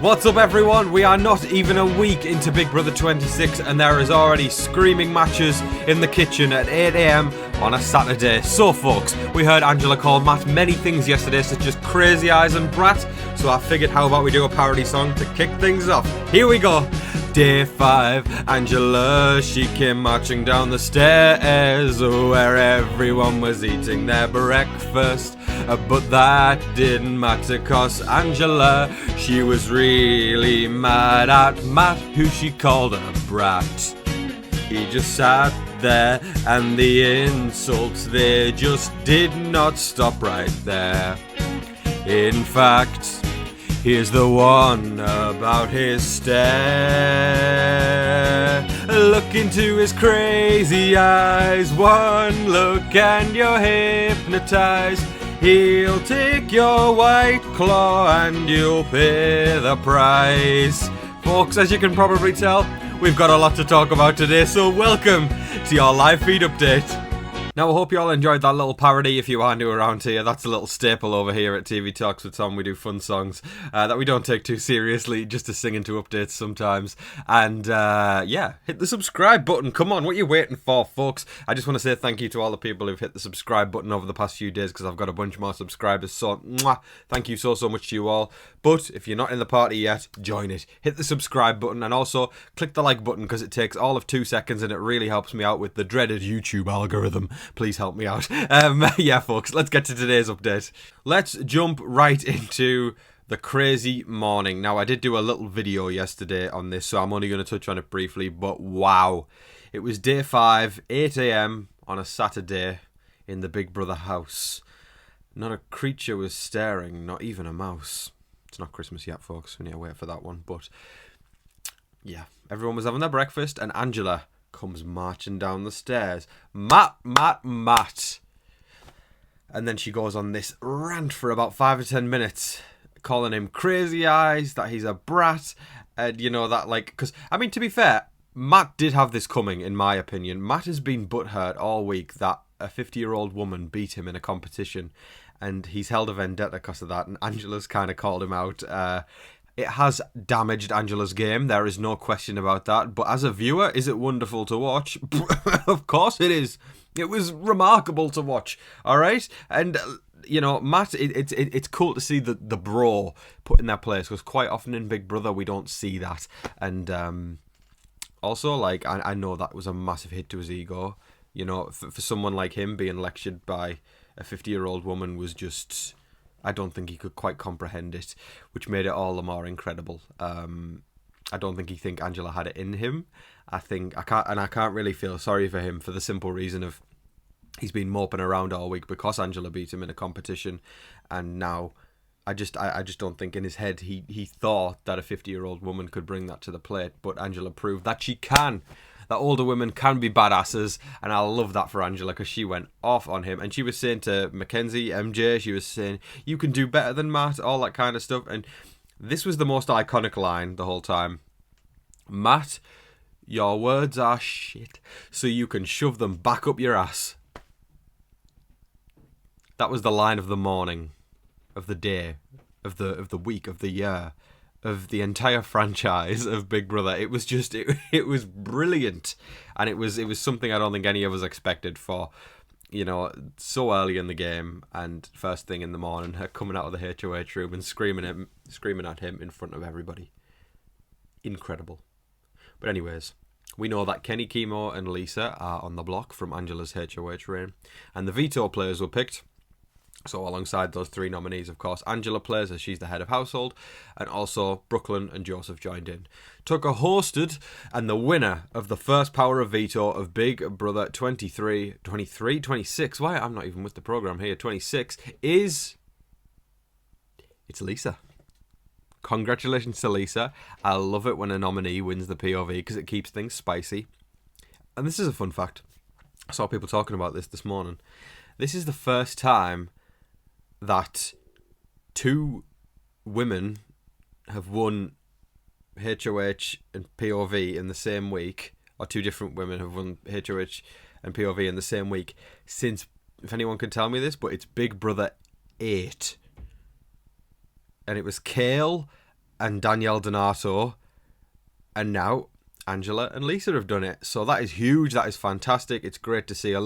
What's up everyone? We are not even a week into Big Brother 26 and there is already screaming matches in the kitchen at 8 AM on a Saturday. So folks, we heard Angela call Matt many things yesterday such as crazy eyes and brat, so I figured how about we do a parody song to kick things off. Here we go. Day 5, Angela, she came marching down the stairs where everyone was eating their breakfast. But that didn't matter cause Angela, she was really mad at Matt, who she called a brat. He just sat there and the insults, they just did not stop right there. In fact, here's the one about his stare. Look into his crazy eyes, one look and you're hypnotized. He'll take your white claw and you'll pay the price. Folks, as you can probably tell, we've got a lot to talk about today, so welcome to your live feed update. Now, I hope you all enjoyed that little parody. If you are new around here, that's a little staple over here at TV Talks with Tom. We do fun songs that we don't take too seriously, just to sing into updates sometimes. And yeah, hit the subscribe button. Come on, what are you waiting for, folks? I just want to say thank you to all the people who've hit the subscribe button over the past few days because I've got a bunch more subscribers. So, thank you so much to you all. But if you're not in the party yet, join it. Hit the subscribe button and also click the like button because it takes all of 2 seconds and it really helps me out with the dreaded YouTube algorithm. Please help me out. Yeah, folks, let's get to today's update. Let's jump right into the crazy morning. Now, I did do a little video yesterday on this, so I'm only going to touch on it briefly, but wow. It was day 5, 8 AM on a Saturday in the Big Brother house. Not a creature was staring, not even a mouse. It's not Christmas yet, folks. We need to wait for that one. But yeah, everyone was having their breakfast and Angela comes marching down the stairs. Matt. And then she goes on this rant for about 5 or 10 minutes, calling him crazy eyes, that he's a brat. And you know that, like, because, I mean, to be fair, Matt did have this coming, in my opinion. Matt has been butthurt all week that a 50-year-old woman beat him in a competition. And he's held a vendetta because of that. And Angela's kind of called him out. It has damaged Angela's game. There is no question about that. But as a viewer, is it wonderful to watch? Of course it is. It was remarkable to watch. All right? And, you know, Matt, it's cool to see the bro put in their place. Because quite often in Big Brother, we don't see that. And also, like, I know that was a massive hit to his ego. You know, for someone like him being lectured by a 50-year-old woman was just, I don't think he could quite comprehend it, which made it all the more incredible. I don't think he think Angela had it in him. I can't really feel sorry for him for the simple reason of he's been moping around all week because Angela beat him in a competition, and now I just don't think in his head he thought that a 50-year-old woman could bring that to the plate, but Angela proved that she can. That older women can be badasses, and I love that for Angela because she went off on him. And she was saying to Mackenzie, MJ, she was saying, you can do better than Matt, all that kind of stuff. And this was the most iconic line the whole time. Matt, your words are shit, so you can shove them back up your ass. That was the line of the morning, of the day, of the week, of the year, of the entire franchise of Big Brother. It was just, it was brilliant. And it was something I don't think any of us expected for, you know, so early in the game and first thing in the morning, her coming out of the HOH room and screaming at him in front of everybody. Incredible. But anyways, we know that Kenny, Chemo and Lisa are on the block from Angela's HOH reign. And the Veto players were picked. So alongside those 3 nominees, of course, Angela plays as she's the head of household, and also Brooklyn and Joseph joined in. Tucker hosted, and the winner of the first Power of Veto of Big Brother 26, why, I'm not even with the program here, 26, it's Lisa. Congratulations to Lisa. I love it when a nominee wins the POV because it keeps things spicy. And this is a fun fact. I saw people talking about this morning. This is the first time that 2 women have won HOH and POV in the same week, or 2 different women have won HOH and POV in the same week since, if anyone can tell me this, but it's Big Brother 8. And it was Kale and Danielle Donato, and now Angela and Lisa have done it. So that is huge. That is fantastic. It's great to see a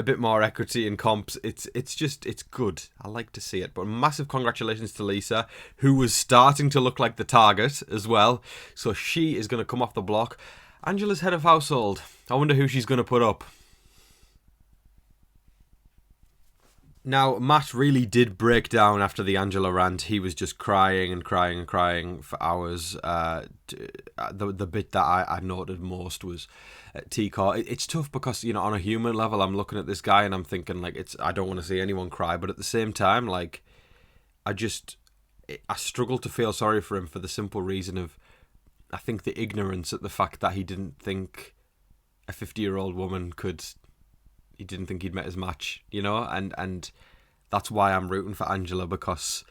bit more equity in comps. It's good. I like to see it. But massive congratulations to Lisa, who was starting to look like the target as well. So she is going to come off the block. Angela's head of household. I wonder who she's going to put up. Now, Matt really did break down after the Angela rant. He was just crying and crying and crying for hours. The bit that I noted most was T-Car. It's tough because, you know, on a human level, I'm looking at this guy and I'm thinking, like, I don't want to see anyone cry. But at the same time, like, I struggle to feel sorry for him for the simple reason of, I think, the ignorance at the fact that he didn't think a 50-year-old woman could... He didn't think he'd met his match, you know, and that's why I'm rooting for Angela, because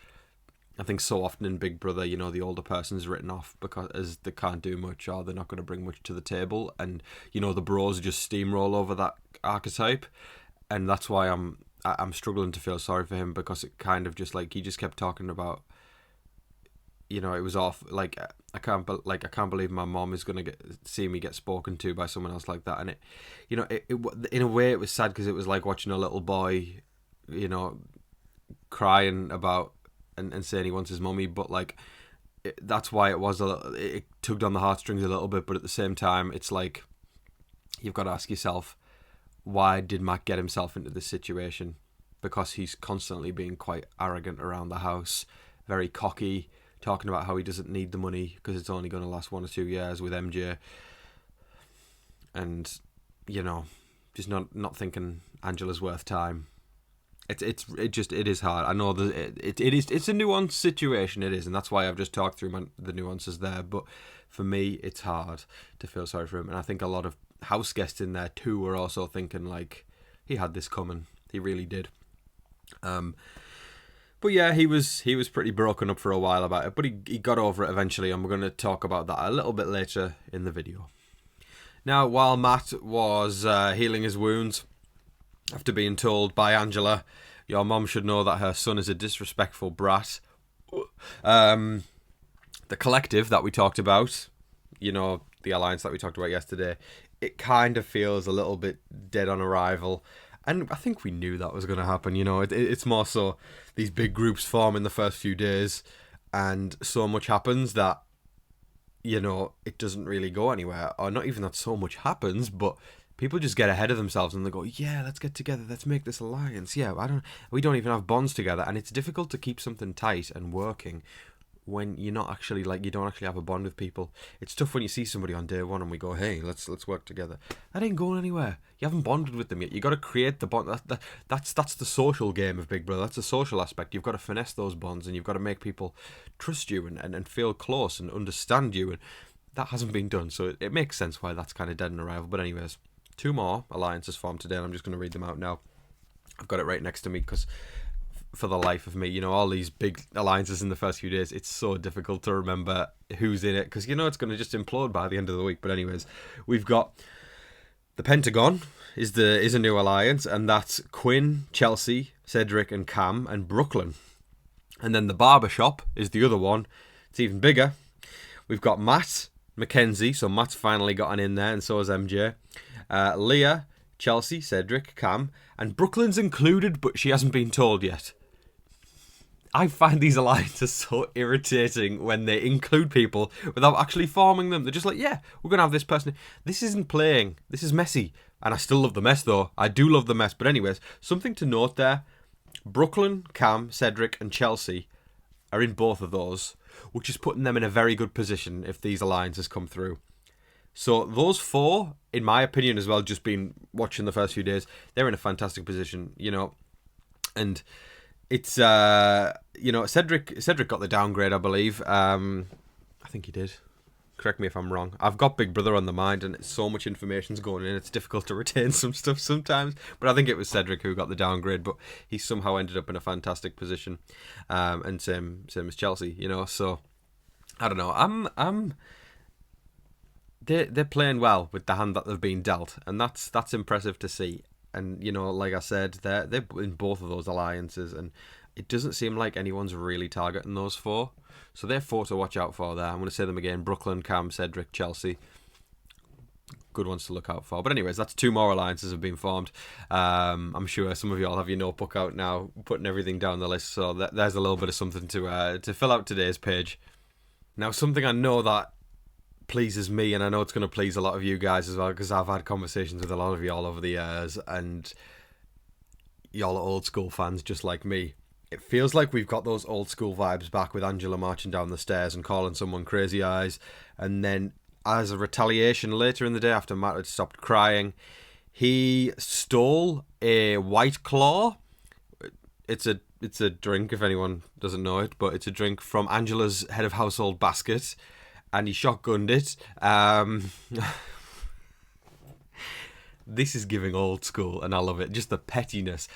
I think so often in Big Brother, you know, the older person's written off because as they can't do much or they're not going to bring much to the table, and you know the bros just steamroll over that archetype, and that's why I'm struggling to feel sorry for him, because it kind of just like he just kept talking about, you know, it was off. Like I can't believe my mom is gonna see me get spoken to by someone else like that. And it, you know, it in a way it was sad because it was like watching a little boy, you know, crying about and saying he wants his mummy. But like that's why it was it tugged on the heartstrings a little bit. But at the same time, it's like you've got to ask yourself, why did Matt get himself into this situation? Because he's constantly being quite arrogant around the house, very cocky, talking about how he doesn't need the money because it's only going to last 1 or 2 years with MJ, and you know, just not thinking Angela's worth time. It is hard. I know that it's a nuanced situation. It is, and that's why I've just talked through the nuances there. But for me, it's hard to feel sorry for him, and I think a lot of house guests in there too were also thinking like he had this coming. He really did. But yeah, he was pretty broken up for a while about it, but he got over it eventually, and we're going to talk about that a little bit later in the video. Now, while Matt was healing his wounds after being told by Angela, your mom should know that her son is a disrespectful brat, the collective that we talked about, you know, the alliance that we talked about yesterday, it kind of feels a little bit dead on arrival. And I think we knew that was going to happen, you know. It's more so these big groups form in the first few days, and so much happens that, you know, it doesn't really go anywhere. Or not even that so much happens, but people just get ahead of themselves and they go, yeah, let's get together, let's make this alliance. Yeah, we don't even have bonds together. And it's difficult to keep something tight and working when you're not actually, like, you don't actually have a bond with people. It's tough when you see somebody on day one and we go, hey, let's work together. That ain't going anywhere. You haven't bonded with them yet. You got to create the bond. That's the social game of Big Brother. That's the social aspect. You've got to finesse those bonds, and you've got to make people trust you and feel close and understand you. And that hasn't been done, so it makes sense why that's kind of dead on arrival. But anyways, 2 more alliances formed today, and I'm just going to read them out now. I've got it right next to me because for the life of me, you know, all these big alliances in the first few days, it's so difficult to remember who's in it because, you know, it's going to just implode by the end of the week. But anyways, we've got the Pentagon is a new alliance, and that's Quinn, Chelsea, Cedric and Cam and Brooklyn. And then the Barbershop is the other one. It's even bigger. We've got Matt, Mackenzie, so Matt's finally gotten in there, and so has MJ. Leah, Chelsea, Cedric, Cam, and Brooklyn's included, but she hasn't been told yet. I find these alliances so irritating when they include people without actually forming them. They're just like, yeah, we're going to have this person. This isn't playing. This is messy. And I still love the mess, though. I do love the mess. But anyways, something to note there. Brooklyn, Cam, Cedric, and Chelsea are in both of those, which is putting them in a very good position if these alliances come through. So those 4, in my opinion as well, just been watching the first few days, they're in a fantastic position, you know. And it's, you know, Cedric got the downgrade, I believe. I think he did. Correct me if I'm wrong. I've got Big Brother on the mind, and it's so much information's going in, it's difficult to retain some stuff sometimes. But I think it was Cedric who got the downgrade, but he somehow ended up in a fantastic position. And same as Chelsea, you know. So I don't know. They're playing well with the hand that they've been dealt, and that's impressive to see. And you know, like I said, they're in both of those alliances, and it doesn't seem like anyone's really targeting those four. So they're four to watch out for there. I'm going to say them again. Brooklyn, Cam, Cedric, Chelsea. Good ones to look out for. But anyways, that's 2 more alliances have been formed. I'm sure some of y'all have your notebook out now, putting everything down the list. So there's a little bit of something to fill out today's page. Now, something I know that pleases me, and I know it's going to please a lot of you guys as well, because I've had conversations with a lot of y'all over the years, and y'all are old school fans just like me. It feels like we've got those old school vibes back with Angela marching down the stairs and calling someone crazy eyes, and then as a retaliation later in the day after Matt had stopped crying, he stole a White Claw. It's a drink, if anyone doesn't know it, but it's a drink from Angela's head of household basket, and he shotgunned it. This is giving old school, and I love it. Just the pettiness.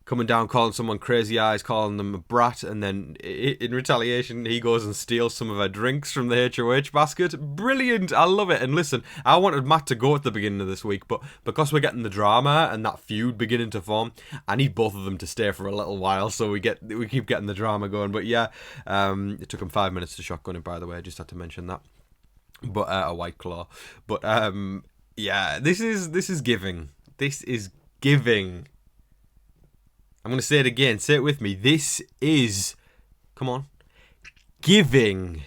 Coming down, calling someone crazy eyes, calling them a brat, and then in retaliation, he goes and steals some of her drinks from the HOH basket. Brilliant! I love it. And listen, I wanted Matt to go at the beginning of this week, but because we're getting the drama and that feud beginning to form, I need both of them to stay for a little while, so we keep getting the drama going. But yeah, it took him 5 minutes to shotgun it, by the way. I just had to mention that. But a White Claw. But yeah, this is giving. This is giving. I'm going to say it again. Say it with me. This is, come on, giving.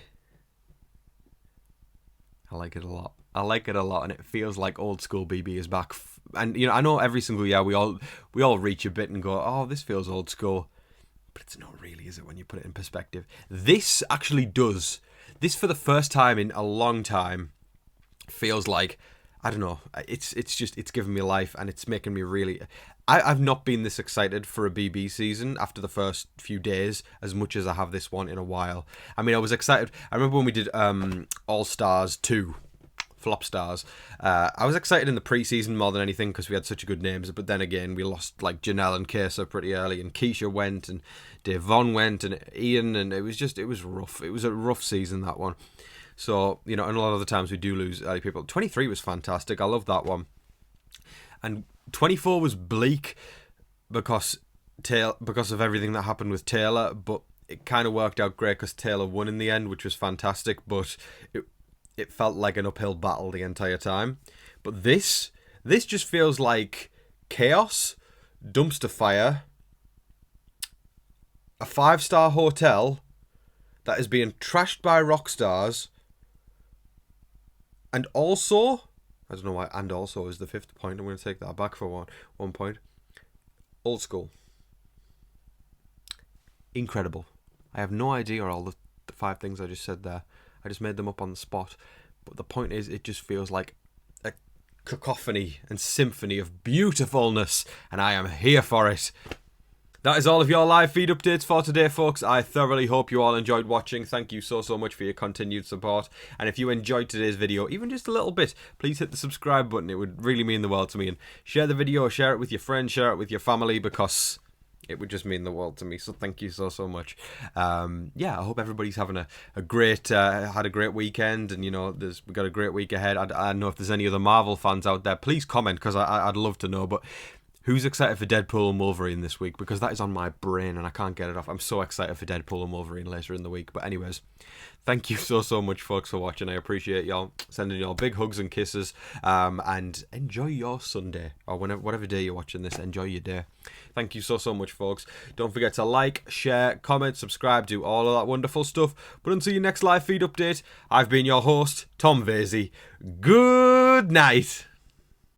I like it a lot. I like it a lot, and it feels like old school BB is back. And you know, I know every single year we all reach a bit and go, oh, this feels old school, but it's not really, is it? When you put it in perspective, this actually does. This, for the first time in a long time, feels like, I don't know. It's giving me life, and it's making me really. I've not been this excited for a BB season after the first few days as much as I have this one in a while. I mean, I was excited. I remember when we did All Stars 2, Flop Stars. I was excited in the preseason more than anything because we had such good names. But then again, we lost like Janelle and Kesa pretty early, and Keisha went, and Dave Vaughn went, and Ian, and it was rough. It was a rough season, that one. So, you know, and a lot of the times we do lose early people. 23 was fantastic. I love that one. And 24 was bleak because of everything that happened with Taylor, but it kind of worked out great because Taylor won in the end, which was fantastic, but it felt like an uphill battle the entire time. But this just feels like chaos, dumpster fire, a 5-star hotel that is being trashed by rock stars, and also, I don't know why and also is the 5th point. I'm going to take that back for one point. Old school. Incredible. I have no idea all the 5 things I just said there. I just made them up on the spot. But the point is, it just feels like a cacophony and symphony of beautifulness, and I am here for it. That is all of your live feed updates for today, folks. I thoroughly hope you all enjoyed watching. Thank you so much for your continued support. And if you enjoyed today's video, even just a little bit, please hit the subscribe button. It would really mean the world to me. And share the video, share it with your friends, share it with your family, because it would just mean the world to me. So thank you so much. Yeah, I hope everybody's having a great, had a great weekend. And, you know, we've got a great week ahead. I don't know if there's any other Marvel fans out there. Please comment, because I'd love to know. But who's excited for Deadpool and Wolverine this week? Because that is on my brain and I can't get it off. I'm so excited for Deadpool and Wolverine later in the week. But anyways, thank you so much, folks, for watching. I appreciate y'all. Sending y'all big hugs and kisses. And enjoy your Sunday. Or whatever day you're watching this, enjoy your day. Thank you so much, folks. Don't forget to like, share, comment, subscribe, do all of that wonderful stuff. But until your next live feed update, I've been your host, Tom Vasey. Good night.